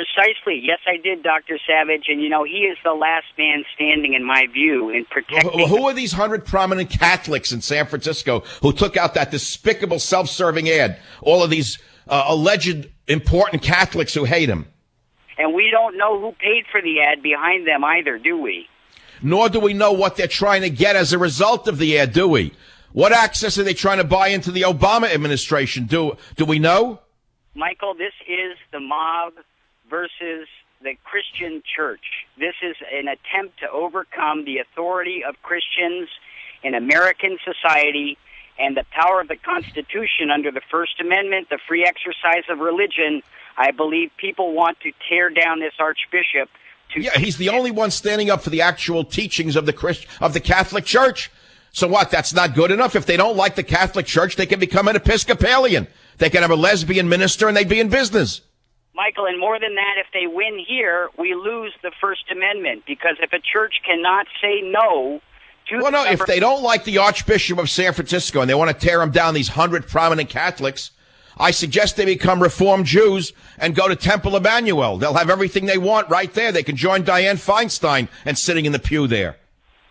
Precisely. Yes, I did, Dr. Savage. And, he is the last man standing, in my view, in protecting... Who are these 100 prominent Catholics in San Francisco who took out that despicable self-serving ad? All of these alleged important Catholics who hate him. And we don't know who paid for the ad behind them either, do we? Nor do we know what they're trying to get as a result of the ad, do we? What access are they trying to buy into the Obama administration? Do we know? Michael, this is the mob versus the Christian church. This is an attempt to overcome the authority of Christians in American society and the power of the Constitution under the First Amendment, the free exercise of religion. I believe people want to tear down this archbishop. Yeah, he's the only one standing up for the actual teachings of the Catholic Church. So what? That's not good enough? If they don't like the Catholic Church, they can become an Episcopalian. They can have a lesbian minister and they'd be in business. Michael, and more than that, if they win here, we lose the First Amendment, because if a church cannot say no to... Well, no, if they don't like the Archbishop of San Francisco and they want to tear him down, these 100 prominent Catholics, I suggest they become Reformed Jews and go to Temple Emmanuel. They'll have everything they want right there. They can join Dianne Feinstein and sitting in the pew there.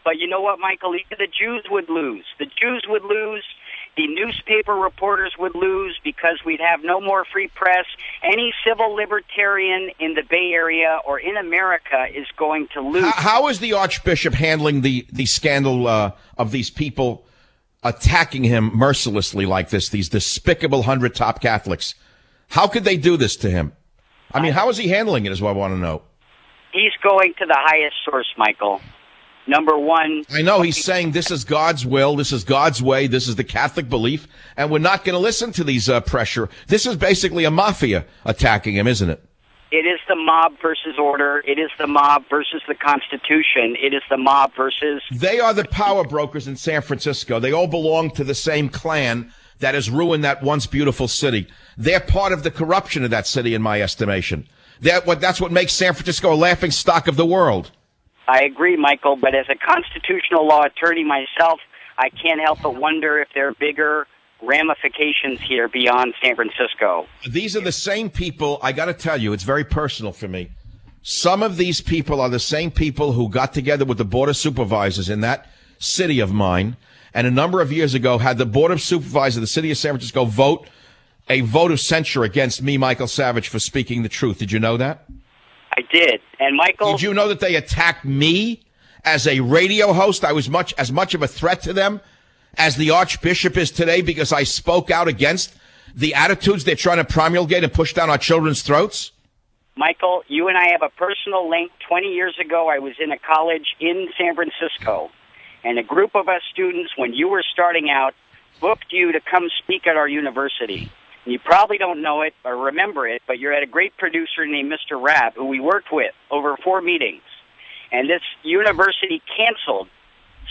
But you know what, Michael? Even the Jews would lose. The Jews would lose. The newspaper reporters would lose, because we'd have no more free press. Any civil libertarian in the Bay Area or in America is going to lose. How is the Archbishop handling the scandal of these people attacking him mercilessly like this, these despicable 100 top Catholics? How could they do this to him? I mean, how is he handling it is what I want to know. He's going to the highest source, Michael. Number one... I know he's saying this is God's will, this is God's way, this is the Catholic belief, and we're not going to listen to these pressure. This is basically a mafia attacking him, isn't it? It is the mob versus order. It is the mob versus the Constitution. It is the mob versus... They are the power brokers in San Francisco. They all belong to the same clan that has ruined that once beautiful city. They're part of the corruption of that city, in my estimation. That's what makes San Francisco a laughing stock of the world. I agree, Michael, but as a constitutional law attorney myself, I can't help but wonder if there are bigger ramifications here beyond San Francisco. These are the same people. I got to tell you, it's very personal for me. Some of these people are the same people who got together with the Board of Supervisors in that city of mine, and a number of years ago had the Board of Supervisors of the city of San Francisco vote a vote of censure against me, Michael Savage, for speaking the truth. Did you know that? I did. And Michael... Did you know that they attacked me as a radio host? I was as much of a threat to them as the Archbishop is today, because I spoke out against the attitudes they're trying to promulgate and push down our children's throats? Michael, you and I have a personal link. 20 years ago, I was in a college in San Francisco, and a group of us students, when you were starting out, booked you to come speak at our university. You probably don't know it or remember it, but you're at a great producer named Mr. Rabb, who we worked with over 4 meetings. And this university canceled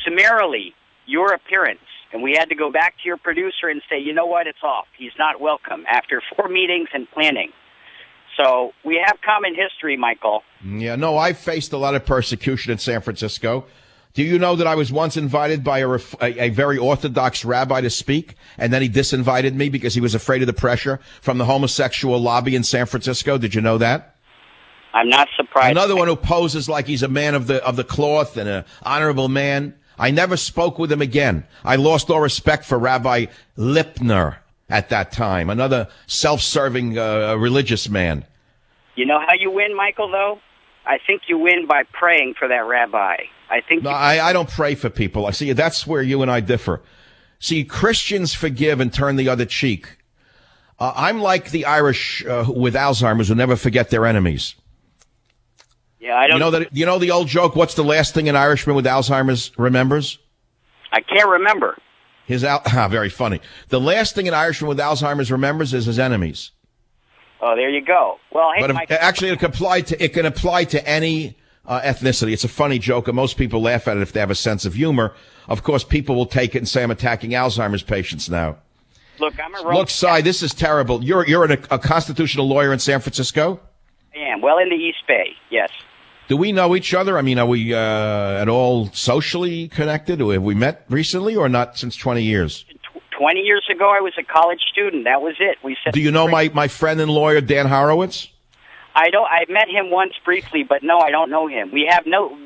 summarily your appearance. And we had to go back to your producer and say, you know what, it's off. He's not welcome after 4 meetings and planning. So we have common history, Michael. Yeah, no, I've faced a lot of persecution in San Francisco. Do you know that I was once invited by a very orthodox rabbi to speak, and then he disinvited me because he was afraid of the pressure from the homosexual lobby in San Francisco? Did you know that? I'm not surprised. Another one who poses like he's a man of the cloth and an honorable man. I never spoke with him again. I lost all respect for Rabbi Lipner at that time, another self-serving religious man. You know how you win, Michael, though? I think you win by praying for that rabbi. I don't pray for people. I see that's where you and I differ. See, Christians forgive and turn the other cheek. I'm like the Irish with Alzheimer's who never forget their enemies. Yeah, I don't. You know the old joke. What's the last thing an Irishman with Alzheimer's remembers? I can't remember. Very funny. The last thing an Irishman with Alzheimer's remembers is his enemies. Oh, there you go. Well, hey, but actually, it can apply to any ethnicity. It's a funny joke, and most people laugh at it if they have a sense of humor. Of course, people will take it and say I'm attacking Alzheimer's patients now. Look, I'm a Look, Cy, this is terrible. You're a constitutional lawyer in San Francisco? I am. Well, in the East Bay, yes. Do we know each other? I mean, are we at all socially connected? Have we met recently or not since 20 years? 20 years ago, I was a college student. That was it. Do you know my friend and lawyer, Dan Horowitz? I met him once briefly, but no, I don't know him. We have no,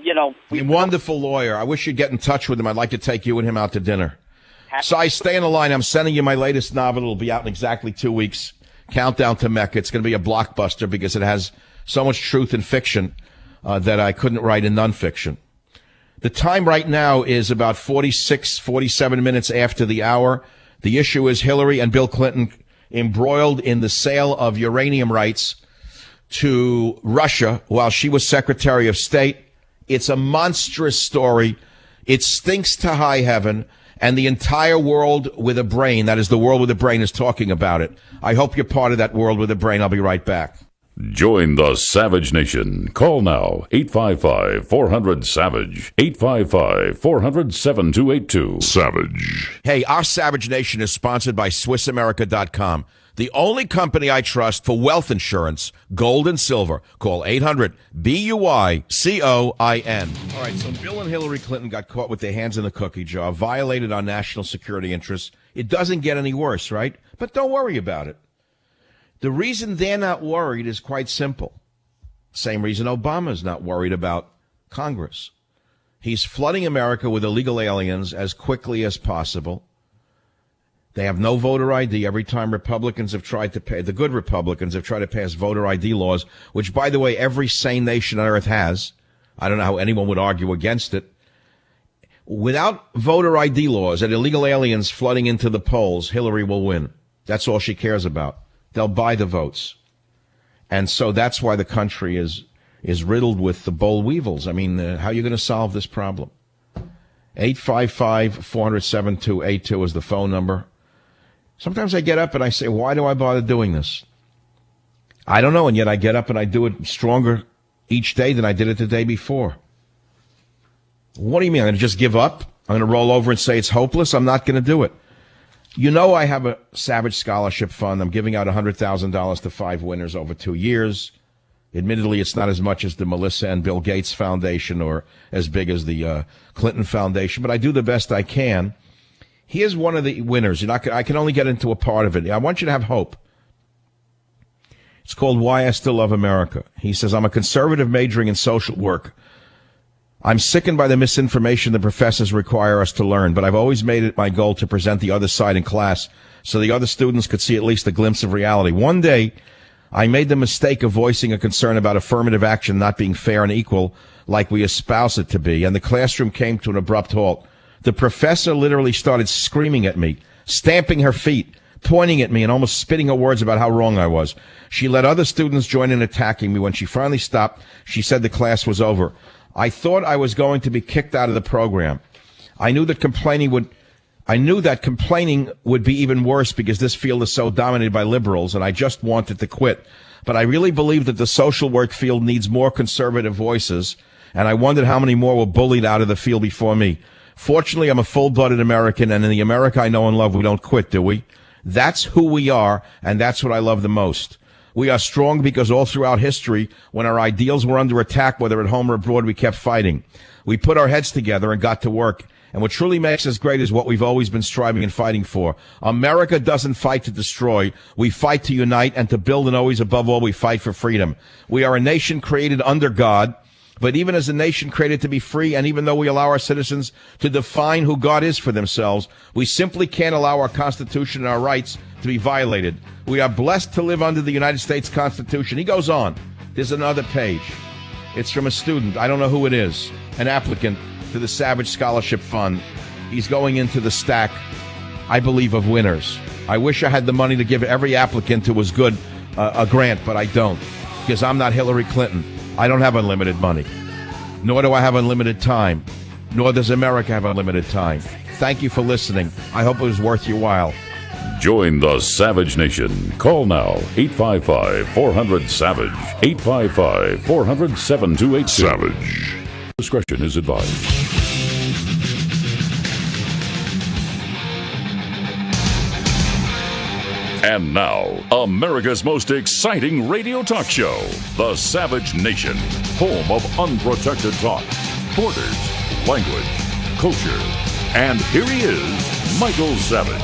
He's a wonderful lawyer. I wish you'd get in touch with him. I'd like to take you and him out to dinner. So stay on the line. I'm sending you my latest novel. It'll be out in exactly 2 weeks. Countdown to Mecca. It's going to be a blockbuster because it has so much truth in fiction that I couldn't write in nonfiction. The time right now is about 47 minutes after the hour. The issue is Hillary and Bill Clinton embroiled in the sale of uranium rights to Russia while she was Secretary of State. It's a monstrous story. It stinks to high heaven, and the entire world with a brain, that is the world with a brain, is talking about it. I hope you're part of that world with a brain. I'll be right back. Join the Savage Nation. Call now, 855-400-SAVAGE, 855-400-7282. Savage. Hey, our Savage Nation is sponsored by SwissAmerica.com. The only company I trust for wealth insurance, gold and silver. Call 800-BUYCOIN. All right, so Bill and Hillary Clinton got caught with their hands in the cookie jar, violated our national security interests. It doesn't get any worse, right? But don't worry about it. The reason they're not worried is quite simple. Same reason Obama's not worried about Congress. He's flooding America with illegal aliens as quickly as possible. They have no voter ID. Every time Republicans have tried to the good Republicans have tried to pass voter ID laws, which, by the way, every sane nation on earth has. I don't know how anyone would argue against it. Without voter ID laws and illegal aliens flooding into the polls, Hillary will win. That's all she cares about. They'll buy the votes. And so that's why the country is riddled with the boll weevils. I mean, how are you going to solve this problem? 855-400-7282 is the phone number. Sometimes I get up and I say, why do I bother doing this? I don't know, and yet I get up and I do it stronger each day than I did it the day before. What do you mean? I'm going to just give up? I'm going to roll over and say it's hopeless? I'm not going to do it. You know I have a Savage Scholarship Fund. I'm giving out $100,000 to 5 winners over 2 years. Admittedly, it's not as much as the Melissa and Bill Gates Foundation or as big as the Clinton Foundation, but I do the best I can. Here's one of the winners. I can only get into a part of it. I want you to have hope. It's called Why I Still Love America. He says, I'm a conservative majoring in social work. I'm sickened by the misinformation the professors require us to learn, but I've always made it my goal to present the other side in class so the other students could see at least a glimpse of reality. One day, I made the mistake of voicing a concern about affirmative action not being fair and equal like we espouse it to be, and the classroom came to an abrupt halt. The professor literally started screaming at me, stamping her feet, pointing at me, and almost spitting her words about how wrong I was. She let other students join in attacking me. When she finally stopped, she said the class was over. I thought I was going to be kicked out of the program. I knew that complaining would be even worse because this field is so dominated by liberals, and I just wanted to quit. But I really believe that the social work field needs more conservative voices, and I wondered how many more were bullied out of the field before me. Fortunately, I'm a full-blooded American, and in the America I know and love, we don't quit, do we? That's who we are, and that's what I love the most. We are strong because all throughout history, when our ideals were under attack, whether at home or abroad, we kept fighting. We put our heads together and got to work. And what truly makes us great is what we've always been striving and fighting for. America doesn't fight to destroy. We fight to unite and to build, and always above all, we fight for freedom. We are a nation created under God. But even as a nation created to be free, and even though we allow our citizens to define who God is for themselves, we simply can't allow our Constitution and our rights to be violated. We are blessed to live under the United States Constitution. He goes on. There's another page. It's from a student. I don't know who it is. An applicant to the Savage Scholarship Fund. He's going into the stack, I believe, of winners. I wish I had the money to give every applicant who was good a grant, but I don't, because I'm not Hillary Clinton. I don't have unlimited money, nor do I have unlimited time, nor does America have unlimited time. Thank you for listening. I hope it was worth your while. Join the Savage Nation. Call now, 855-400-SAVAGE, 855-400-7282. Savage. Discretion is advised. And now, America's most exciting radio talk show, The Savage Nation, home of unprotected talk, borders, language, culture. And here he is, Michael Savage.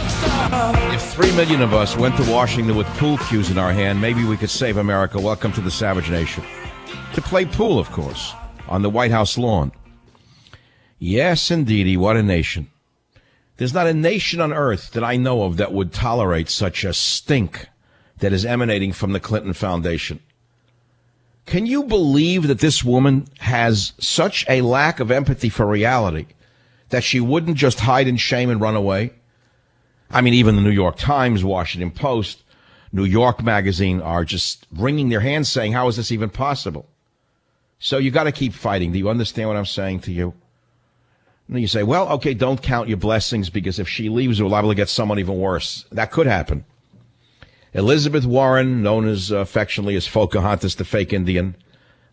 If 3 million of us went to Washington with pool cues in our hand, maybe we could save America. Welcome to the Savage Nation. To play pool, of course, on the White House lawn. Yes, indeedy, what a nation. There's not a nation on earth that I know of that would tolerate such a stink that is emanating from the Clinton Foundation. Can you believe that this woman has such a lack of empathy for reality that she wouldn't just hide in shame and run away? I mean, even the New York Times, Washington Post, New York Magazine are just wringing their hands saying, how is this even possible? So you got to keep fighting. Do you understand what I'm saying to you? And you say, well, okay, don't count your blessings because if she leaves, we're liable to get someone even worse. That could happen. Elizabeth Warren, known as affectionately as Pocahontas, the fake Indian.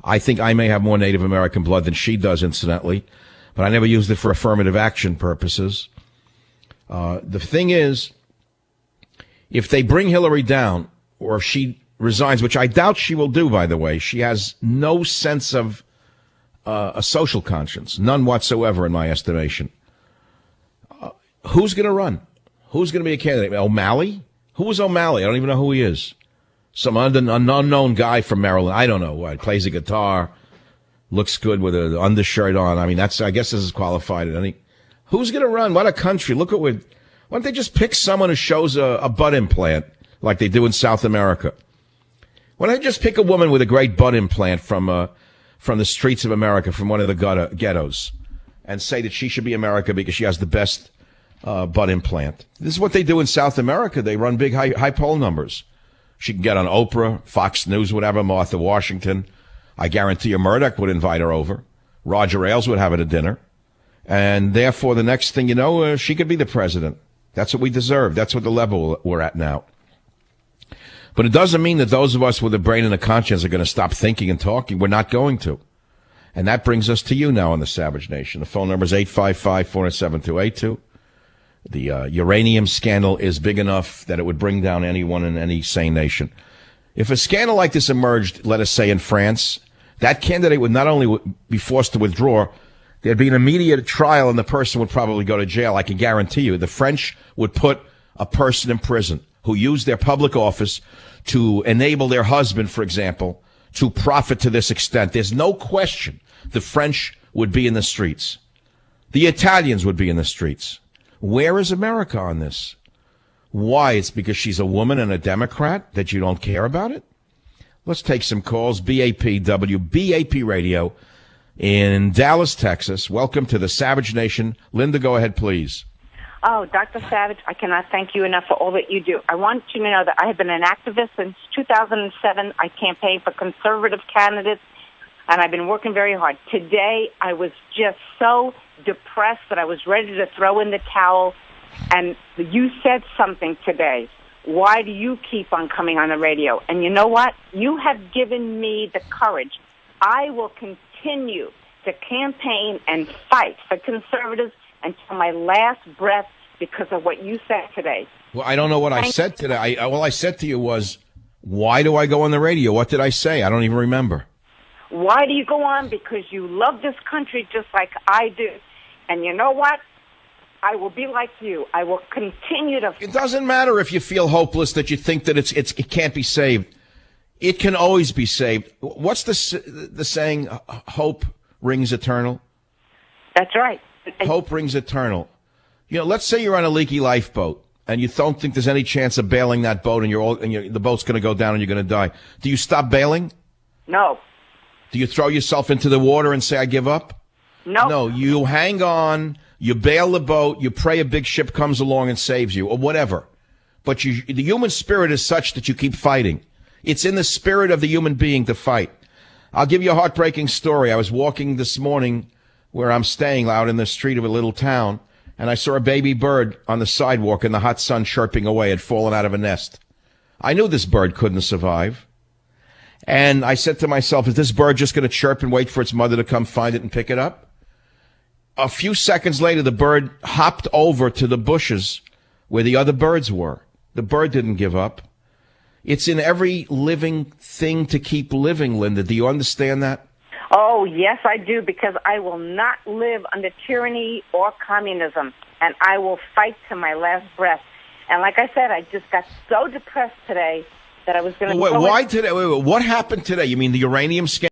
I think I may have more Native American blood than she does, incidentally, but I never used it for affirmative action purposes. The thing is, if they bring Hillary down, or if she resigns, which I doubt she will do, by the way, she has no sense of a social conscience, none whatsoever in my estimation. Who's going to run? Who's going to be a candidate? O'Malley? Who is O'Malley? I don't even know who he is. Some unknown guy from Maryland. I don't know what. Plays a guitar, looks good with an undershirt on. I mean, I guess this is qualified. Who's going to run? What a country. Look at why don't they just pick someone who shows a butt implant like they do in South America? Why don't they just pick a woman with a great butt implant from the streets of America, from one of the ghettos, and say that she should be America because she has the best butt implant? This is what they do in South America. They run big high poll numbers. She can get on Oprah, Fox News, whatever, Martha Washington. I guarantee you Murdoch would invite her over. Roger Ailes would have her to dinner. And therefore, the next thing you know, she could be the president. That's what we deserve. That's what the level we're at now. But it doesn't mean that those of us with a brain and a conscience are going to stop thinking and talking. We're not going to. And that brings us to you now on the Savage Nation. The phone number is 855-407-282. The uranium scandal is big enough that it would bring down anyone in any sane nation. If a scandal like this emerged, let us say in France, that candidate would not only be forced to withdraw, there'd be an immediate trial and the person would probably go to jail. I can guarantee you. The French would put a person in prison who used their public office to enable their husband, for example, to profit to this extent. There's no question the French would be in the streets. The Italians would be in the streets. Where is America on this? Why? It's because she's a woman and a Democrat that you don't care about it? Let's take some calls. BAP Radio in Dallas, Texas. Welcome to the Savage Nation. Linda, go ahead, please. Oh, Dr. Savage, I cannot thank you enough for all that you do. I want you to know that I have been an activist since 2007. I campaigned for conservative candidates, and I've been working very hard. Today, I was just so depressed that I was ready to throw in the towel, and you said something today. Why do you keep on coming on the radio? And you know what? You have given me the courage. I will continue to campaign and fight for conservatives until my last breath because of what you said today. Well, I don't know what I said today. All I said to you was, why do I go on the radio? What did I say? I don't even remember. Why do you go on? Because you love this country just like I do. And you know what? I will be like you. I will continue to... It doesn't matter if you feel hopeless, that you think that it can't be saved. It can always be saved. What's the saying? Hope rings eternal? That's right. Hope rings eternal. You know, let's say you're on a leaky lifeboat and you don't think there's any chance of bailing that boat and the boat's going to go down and you're going to die. Do you stop bailing? No. Do you throw yourself into the water and say, I give up? No. No, you hang on, you bail the boat, you pray a big ship comes along and saves you, or whatever. But the human spirit is such that you keep fighting. It's in the spirit of the human being to fight. I'll give you a heartbreaking story. I was walking this morning where I'm staying out in the street of a little town, and I saw a baby bird on the sidewalk in the hot sun chirping away. It had fallen out of a nest. I knew this bird couldn't survive. And I said to myself, is this bird just going to chirp and wait for its mother to come find it and pick it up? A few seconds later, the bird hopped over to the bushes where the other birds were. The bird didn't give up. It's in every living thing to keep living, Linda. Do you understand that? Oh, yes, I do, because I will not live under tyranny or communism. and I will fight to my last breath. And like I said, I just got so depressed today that I was going to. Why today? What happened today? You mean the uranium scandal?